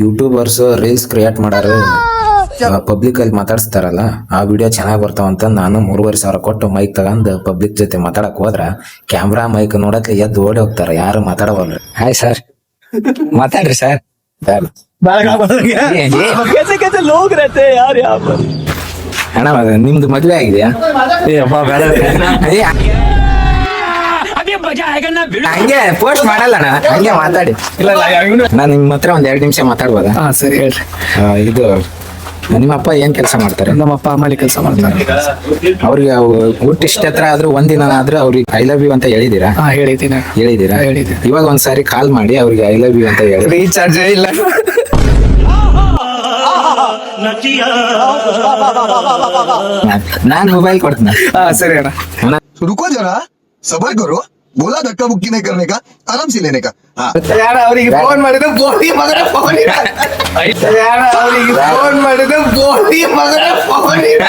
YouTubers reels create ಮಾಡಾರು public ಅಲ್ಲಿ ಮಾತಾಡ್ಸ್ತಾರಲ್ಲ ಆ ವಿಡಿಯೋ ಚೆನ್ನಾಗಿ ಬರ್ತಾವಂತ ನಾನು 3,500 ಕೊಟ್ಟು ಮೈಕ್ ತಗೊಂಡ್ ಪಬ್ಲಿಕ್ ಜೊತೆ ಮಾತಾಡಕ್ ಹೋದ್ರ ಕ್ಯಾಮ್ರಾ ಮೈಕ್ ನೋಡಕ್ಕೆ ಎದ್ದು ಓಡಿ ಹೋಗ್ತಾರ, ಯಾರು ಮಾತಾಡವಲ್ರಿ. ಹಾಯ್ ಸರ್, ಮಾತಾಡ್ರಿ ಸರ್. ಅಣ್ಣ ನಿಮ್ದು ಮದ್ವೆ ಆಗಿದೆಯಾ? ಹಂಗೆ ಪೋಸ್ಟ್ ಮಾಡಲ್ಲ ಅಣ್ಣ, ಹಂಗೆ ಮಾತಾಡಿ. ನಾನು ನಿಮ್ಮ ಹತ್ರ ಒಂದ್ 2 ನಿಮಿಷ ಮಾತಾಡ್ಬೋದಾ? ಹಾ ಸರಿ ಹೇಳ್ರಿ. ಇದು ನಿಮ್ಮ ಅಪ್ಪ ಏನ್ ಕೆಲಸ ಮಾಡ್ತಾರೆ? ನಮ್ಮ ಅಪ್ಪ ಅಮ್ಮಲಿ ಕೆಲಸ ಮಾಡ್ತಾರೆ. ಅವ್ರಿಗೆ ಹುಟ್ಟಿಷ್ಟ ಹತ್ರ ಆದ್ರೂ ಒಂದಿನ ಆದ್ರೂ ಅವ್ರಿಗೆ ಐ ಲವ್ ಯು ಅಂತ ಹೇಳಿದೀರಾ? ಹಾ ಹೇಳಿದ್ದೀನಿ. ಇವಾಗ ಒಂದ್ಸಾರಿ ಕಾಲ್ ಮಾಡಿ ಅವ್ರಿಗೆ ಐ ಲವ್ ಯು ಅಂತ ಹೇಳಿ. ರೀಚಾರ್ಜ್ ಇಲ್ಲ. ನಾನ್ ಮೊಬೈಲ್ ಕೊಡ್ತೀನಿ. ಹಾ ಸರಿ ಅಣ್ಣ. रुको जरा, सबर करो. बोला धक्का मुक्की नहीं करने का, आराम से लेने का. हाँ. ಅವ್ರಿಗೆ ಫೋನ್ ಮಾಡಿದ್ರೆ ಬೋಡಿ ಮಗನ ಫೋನ್ ಇಲ್ಲ. ಅವ್ರಿಗೆ ಫೋನ್ ಮಾಡಿದ್ರೆ ಬೋಡಿ ಮಗನ ಫೋನ್ ಇಲ್ಲ.